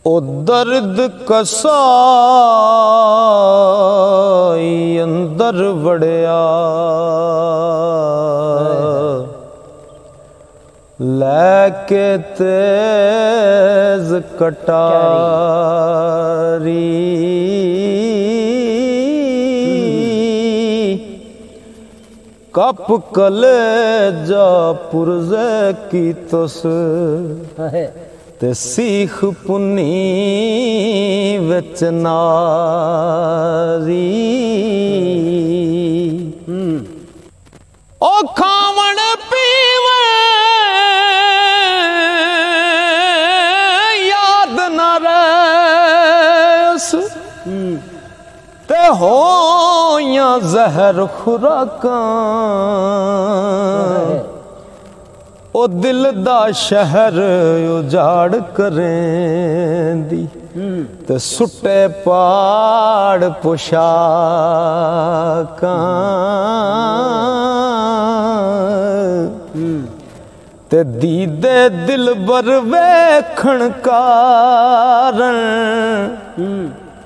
ओ दर्द कसाई अंदर वड़िया लैके तेज कटारी कप कलेजा पुरज़े की तुस ते सीख पुनी विच नारी ओ खावण पीवे याद न रस ते हो या जहर खुराकां ओ दिल दा शहर उजाड़ करेंदी ते सुटे पाड़ पोशाकां ते दीदे दिल बर वेखण कारण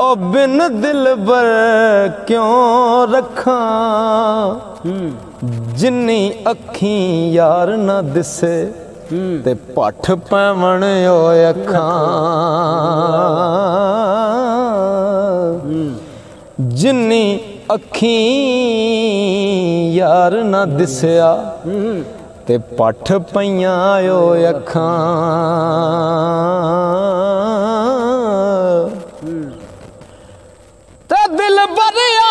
ओ बिन दिल बर क्यों रखां जिन्नी अखी यार न दिसे ते पठ पैवण ओ अखां जिन्नी अखी यार न दिसया ते पठ पईयां ओ अखां ते दिल बरिया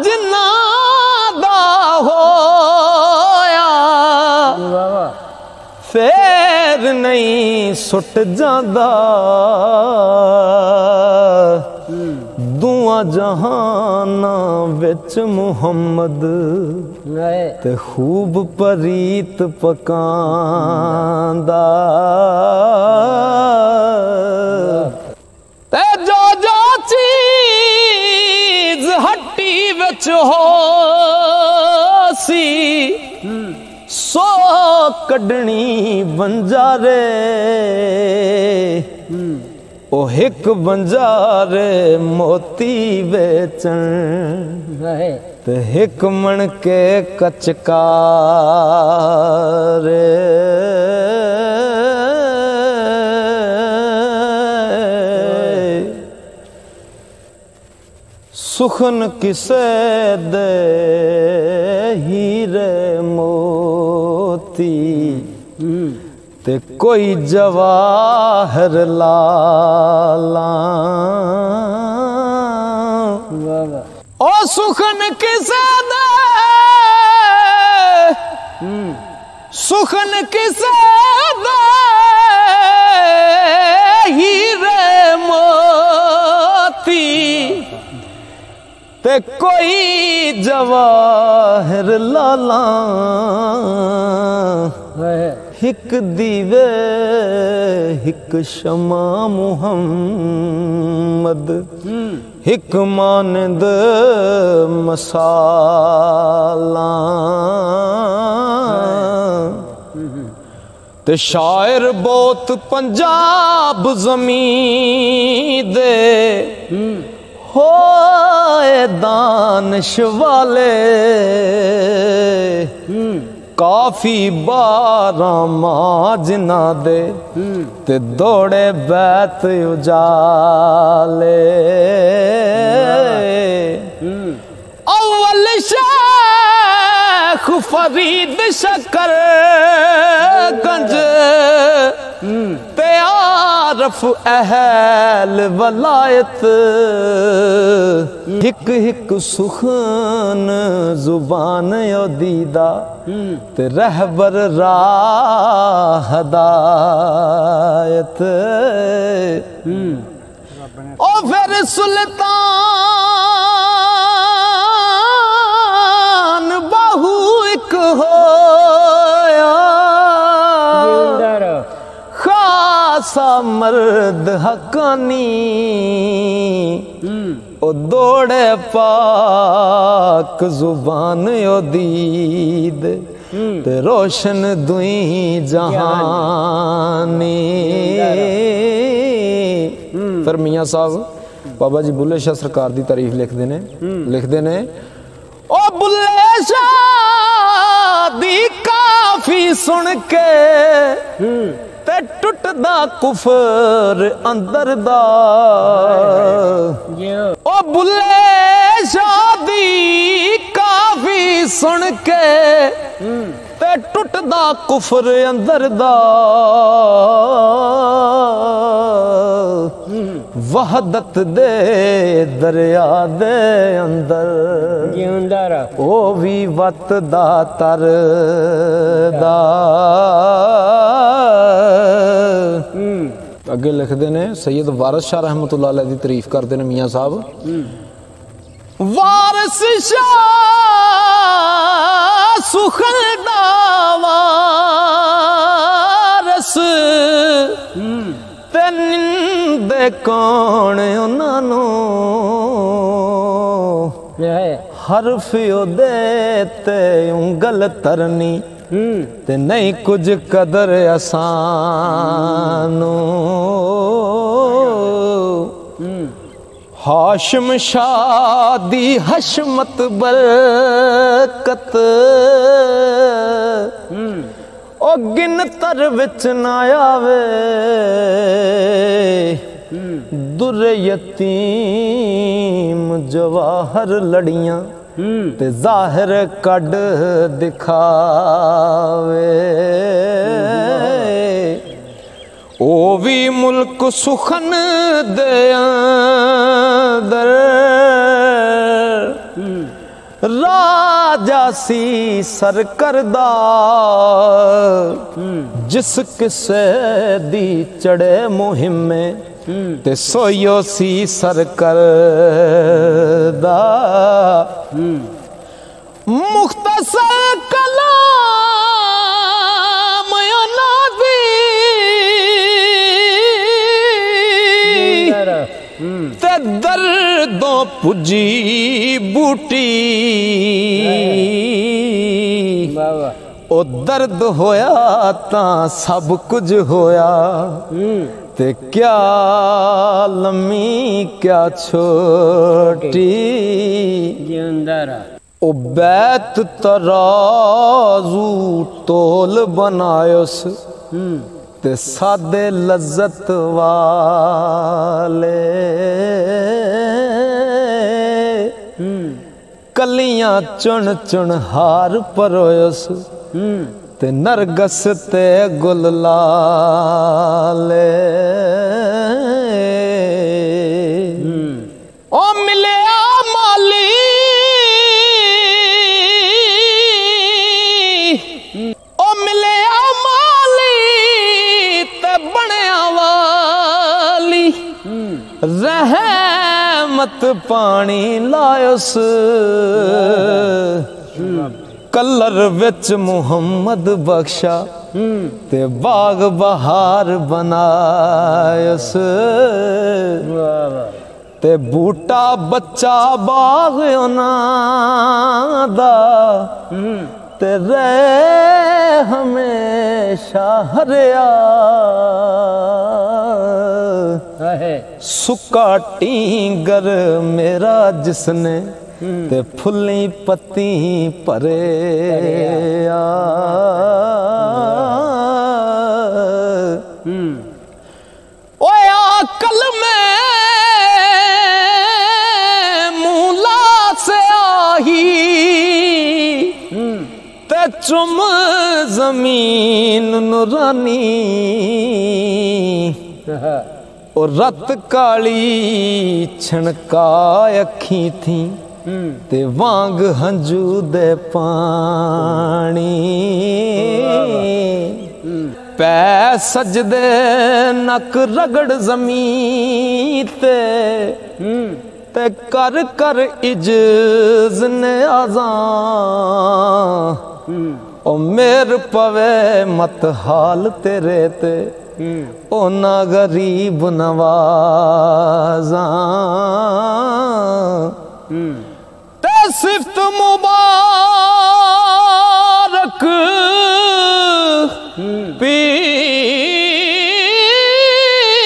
जिन्ना दा होया फेर नहीं सुट जांदा दुआ जहाना विच मुहम्मद ते खूब परीत पकांदा ते जो जो चीज हट्टी विच हो सी सो कढनी बंजारे ओ हिक बंजारे मोती बेचण ते हिक मण के कचकारे सुखन किसे दे हीरे मोती ते कोई जवाहर लाला ओ सुखन किसे दे सुखन किसे दे हीरे मोती ते कोई जवाहर लाला हिक दीवे हिक शमा मुहम्मद हिक मानद मसाला ते शायर बहुत पंजाब ज़मीं दे होए दानिश वाले काफी बारामा जिना दे ते दौड़े बैत उजाले अव्वल शेख फरीद शकर गंज ते आरफ अहल वलायत हिक हिक सुखन जुबान यो दीदा ते रहबर राह हदायत ओ फिर सुल्तान बाहू एक होया खासा मर्द हकानी ओ दौड़े पाक जुबान ओ दीद ते रोशन दुई जहानी। फिर मियाँ साहब बाबा जी बुल्ले शाह सरकार दी तारीफ लिखते ने ओ बुल्ले शाह दी काफी सुन के ते टुटदा कुफर अंदर दा। ओ बुल्ले शाह दी काफी सुन के ते टुटदा कुफर अंदर दा। वहदत दे दरिया दे अंदर ओ भी वत दा तर दा। अगे लिखते ने सैयद वारिस शाह रहमतुल्लाह अलैह दी तारीफ करते ने मियाँ साहब। वारिस शाह सुखल दा वारिस ते निंदे कौन उन्हां हरफ ओदे ते उंगल तरनी ते नहीं कुछ कदर असानू। हाशिम शाह दी हशमत बरकत ओ गिनतर विच ना आवे। दुर यतीम जवाहर लड़ियां ते जाहिर कड दिखावे। ओ भी मुल्क सुखन दे अंदर राजा सी सरकरदा। जिस किसे दी चढ़े मुहिमे ते सोयो सी सरकरदा। मुख्तसर कलाम नादी ते दर्दों पुजी बूटी। ओ दर्द होया तां सब कुछ होया ते क्या लम्मी क्या छोटी। ओ बैत तराजू तोल बनायोस ते सादे लज्जत वाले। कलियां चुन चुन हार परोयोस ते नरगस ते गुल लाले। ओ मिले माली ओ मिले माली ते बनिया वाली। रहमत पानी लायोस कलर विच मुहम्मद बख्शा ते बाग बहार बनायस। ते बूटा बच्चा बाग उन्हां दा ते रहे हमेशा हरिया। सुक्का टींगर मेरा जिसने ते फुल्ली पत्ती परे आ। ओए अकल में मूला से आही ते चुम जमीन नूरानी। और रत काली छणका अखी थी ते वांग हंजू दे पानी। पै सजदे नक रगड़ जमीन ते कर कर इज्ज़ ने आज़ां। ओ मेर पवे मत हाल तेरे ते ओ ना गरीब नवाज़ां। ते सिफ्त मुबारक गोरख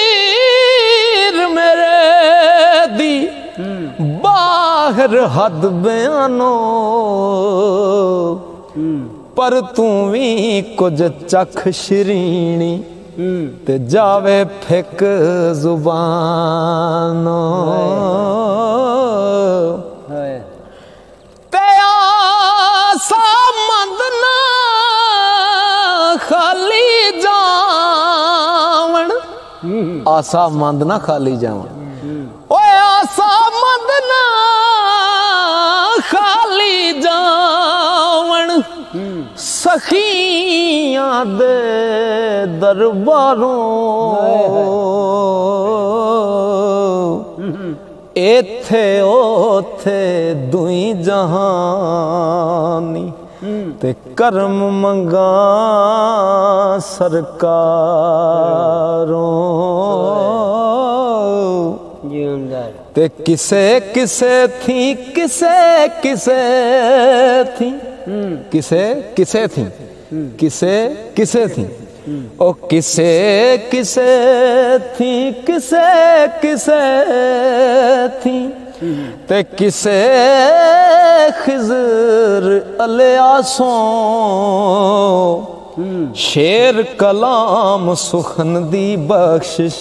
पीर मेरे दी बाहर हद बयानो पर तू भी कुछ चख शरीनी ते जावे फिक जुबानो ते आसा मंद ना खाली जावन आसा मंद ना खाली जावन ओए आसा मंद ना खाली जावन सखियां दे दरबारों एथे ओथे दुई जहानी ते कर्म मंगा सरकारों ते किसे किसे थी किसे किसे थी किसे किसे थी किसे किसे थी ओ किसे किसे थी किसे किसे थी ते किसे खिजर अलियासों शेर कलाम सुखन दी बख्शिश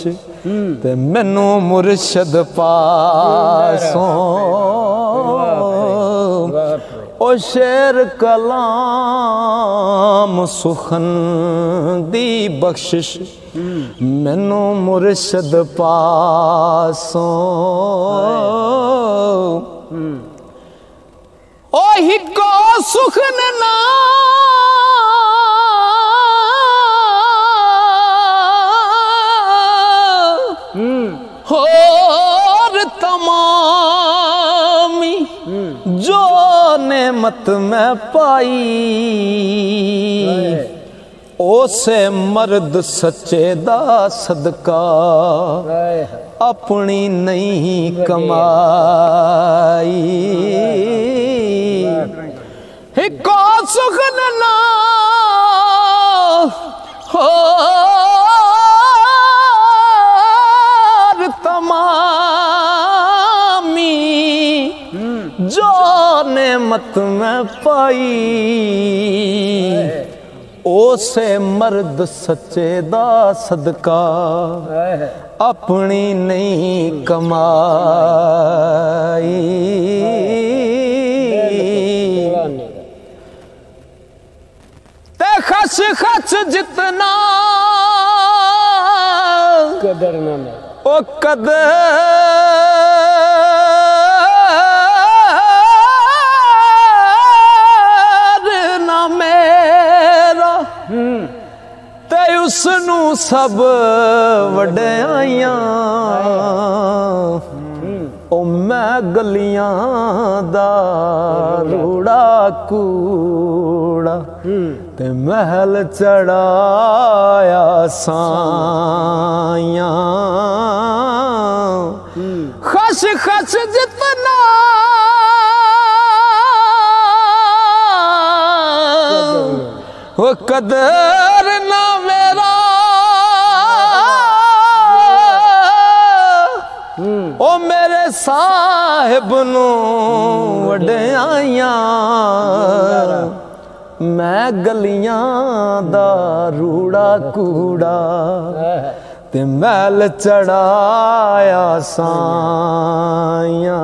ते मैनू मुर्शद पासों ओ शेर कलाम सुखन दी बख्शिश मैनू मुर्शद पासों ओ हिको सुखन ना होर तमामी जो नेमत में पाई ओसे मर्द सच्चे दा सदका अपनी नहीं कमाई हिको सुखन ना होर तमामी जो नेमत में पाई ओसे मर्द सच्चे दा सदका अपनी नहीं कमाई ते खच खच जितना कदर ना में ओ कदर ना मेरा ते उसनू सब वड्याइयां ओ मैं गलियां दा रूड़ा कूड़ा ते महल चढ़ाया साइयां खस खस जितना वो कदर ना मेरा ओ मेरे साहिब नू वड्याइयां मैं गलियां दा रूड़ा कूड़ा ते महल चढ़ाया साइयां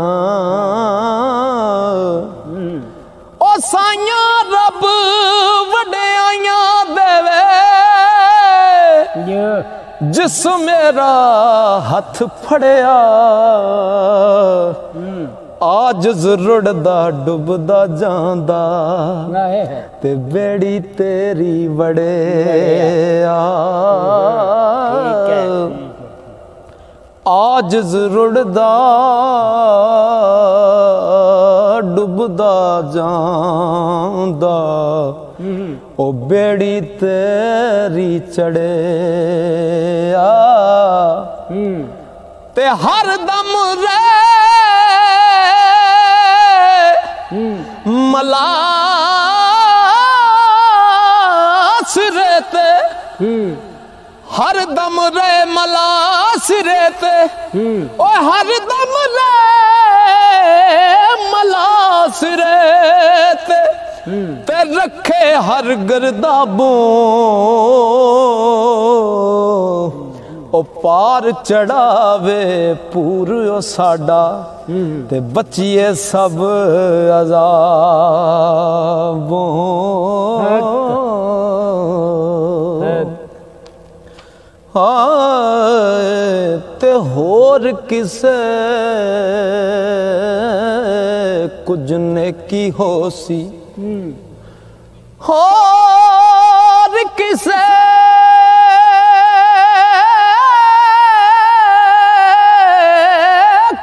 ओ साइयां रब वड्याइयां देवे जिस मेरा हथ फड़िया आज रुड़दा डुबदा जांदा ते बेड़ी तेरी वड़े आज रुड़दा डुबदा जांदा ओ बेड़ी तेरी चढ़े ते हर दम रे मला हर दम रे मला सिरे ते ओ हर दम रे मला सिरे ते रखे हर गिरदाबों ओ पार चढ़ावे पूरो साडा ते बचिए सब अजाबों ते होर किसे कुछ नेकी होसी होर किसे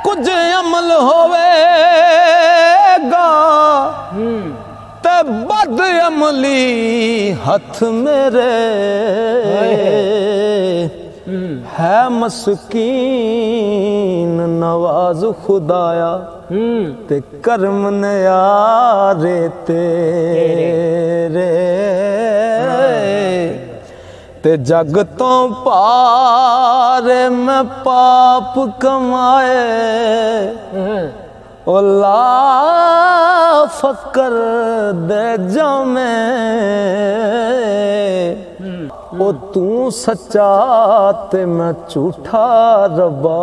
कुछ अमल होवेगा ते बद अमली हथ मेरे है मस्कीन नवाज खुदाया ते कर्म नयारे तेरे ते जग तो पारे में पाप कमाए ओ ला फकर दे जामे ओ तू सच्चा ते मैं झूठा रब्बा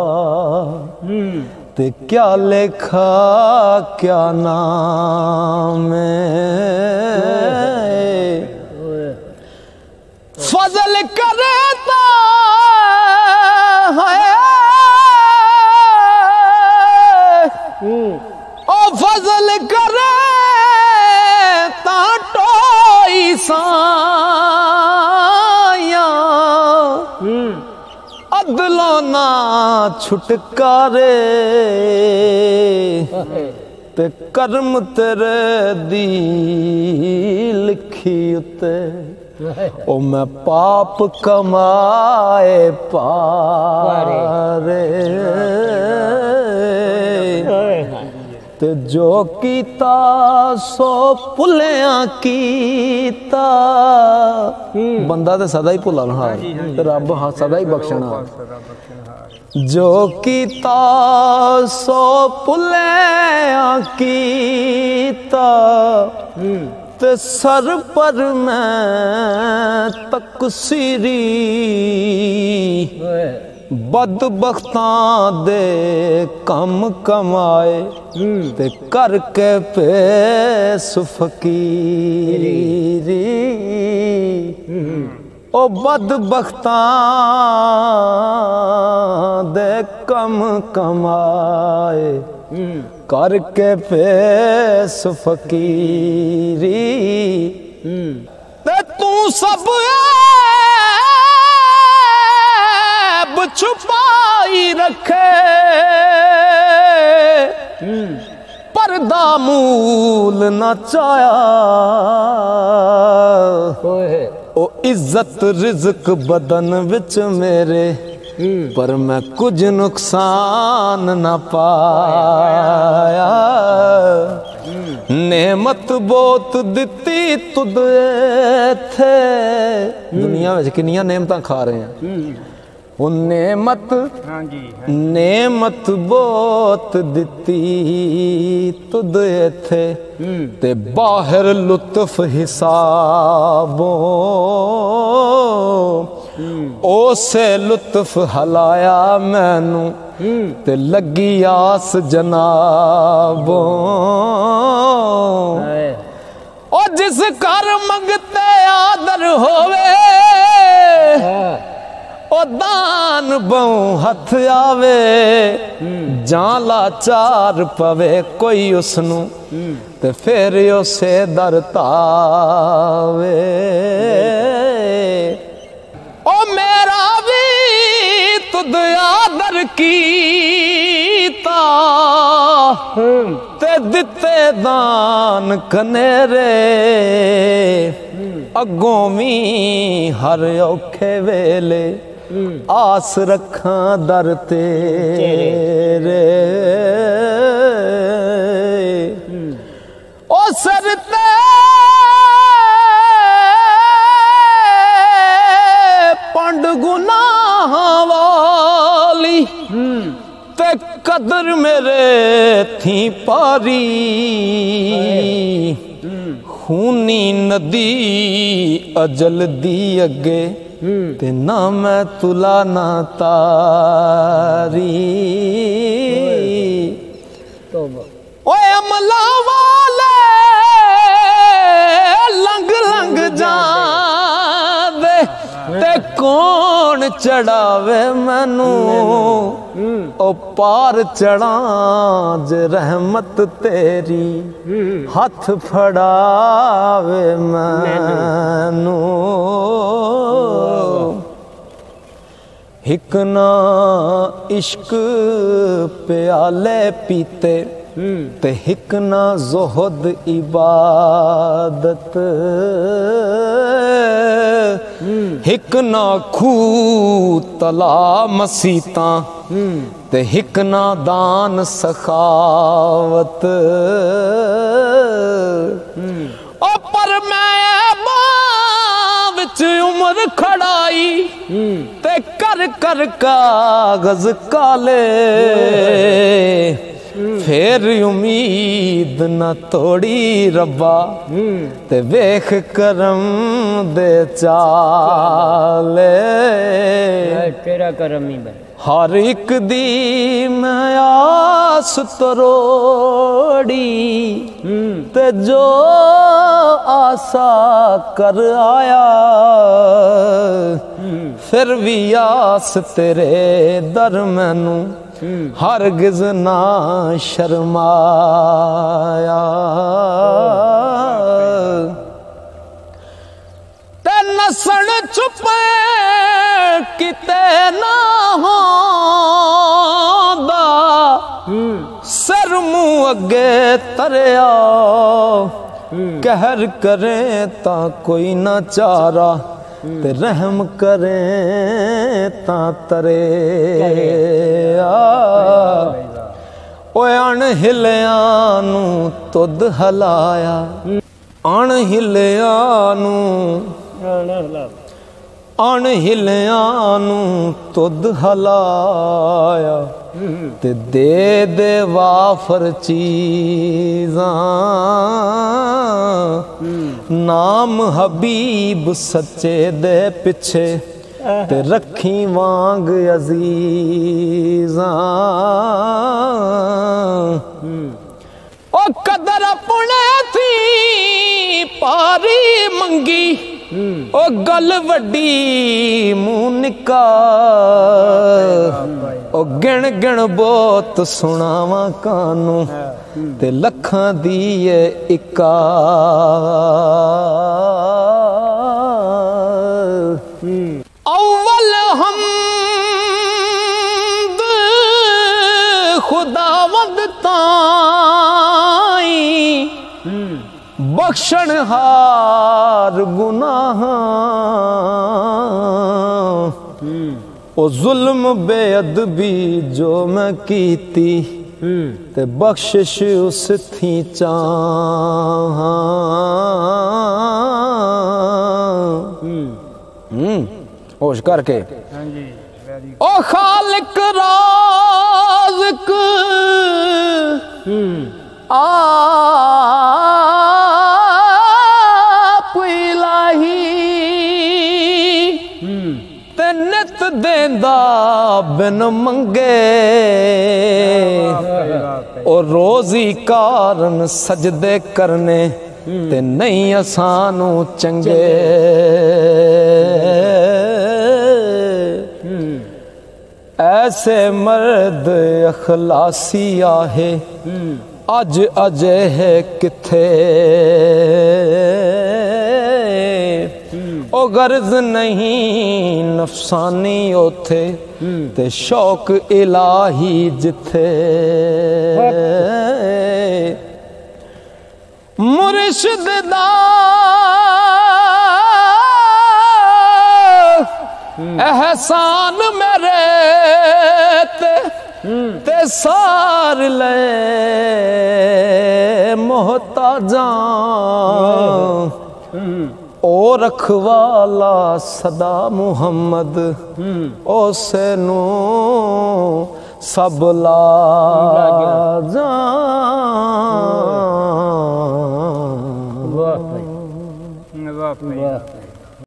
ते क्या लेखा क्या नाम फजल करता है ओ फजल करे ता टोई साया अदलो ना छुटकारे ते कर्म तेरे दी लिखी उते ओ मैं पाप कमाए पारे ते जो कीता सो भुलिया कीता बंदा ते सदा ही भुलन हार रब सदा ही बख्शना जो कीता सो भुलिया कीता ते सर पर मैं तकसीरी बदबख्तां दे कम कमाए ते करके पेश फकीरी ओ बदबख्तां दे कम कमाए करके पेश फकीरी ते तू सब छुपाई रखे पर्दा मूल न चाया ओ इज्जत रिज़्क बदन विच मेरे पर मैं कुछ नुकसान न पाया नेमत बहुत दिती तुद थे दुनिया में किन्नियां नेमतां खा रहे हैं नेमत नेमत बहुत दिती तुद थे ते बाहर लुत्फ हिसाबों ओसे लुत्फ हलाया मैनू ते लगी आस जनाबों ओ जिस घर मंगते आदर होवे ओ दान बहु हथ आवे जां लाचार पवे कोई उसनू ते फिर उसे दर तावे ओ मेरा भी तुद आदर कीता ते दिते दान कनेरे अगों भी हर औखे वेले आस रखा दर तेरे ओ सर ते कदर मेरे थी पारी खूनी नदी अजल दी अगे ते ना मैं तुला ना तारी ओए अमला वाले लंग लंग जांदे ते कौन चढ़ावे मैनू ओ पार चढ़ा जे रहमत तेरी हथ फड़ावे मैनू हिक ना इश्क प्याले पीते ते हिक ना ज़ुहद इबादत हिक ना खूह तला मसीता ते हिक ना दान सखावत ओ पर मैं विच उम्र खड़ाई ते कर कर कागज काले फिर उम्मीद न तोड़ी रब्बा ते वेख करम दे चाले तेरा करम ही हर एक दी मैं आस तरोड़ी ते जो आसा कर आया फिर भी आस तेरे दर मैनू हरगिज ना शर्माया ते नसन छुपे किते ना होंदा सर मुँह अगे तरिया कहर करे ता कोई ना चारा ते रहम करे ता तरे ओए अण हिलिया नू तुद हलाया अण हिलिया नू अण हिलिया नू तुद हलाया ते दे वाफर चीज़ां नाम हबीब सच्चे दे पिछे ते रखी वांग अजीज़ां ओ कदर अपने थी पारी मंगी ओ गल वड्डी मुँह निका ओ गिण गिण बहुत सुनावा कानू ते लखां दी इका अव्वल हमद खुदावंद ताई बख्शण हार गुनाह ओ जुल्म बेअदबी जो मैं कीती ते बख्शिश उस थी चाह होश करके ओ खालिक राज़िक आप इलाही ते नित देंदा बिन मंगे और रोजी कारण सजदे करने ते नहीं असानू चंगे ऐसे मर्द अखलासी आहे अज अजय है किथे ओ गर्ज नहीं नफसानी ओथे ते शौक इलाही जिथे मुर्शिद दा एहसान मेरे ते सार ले मोहताजां ओ रखवाला सदा मुहम्मद ओ सेनू सब ला जा वाह भाई वाह भाई।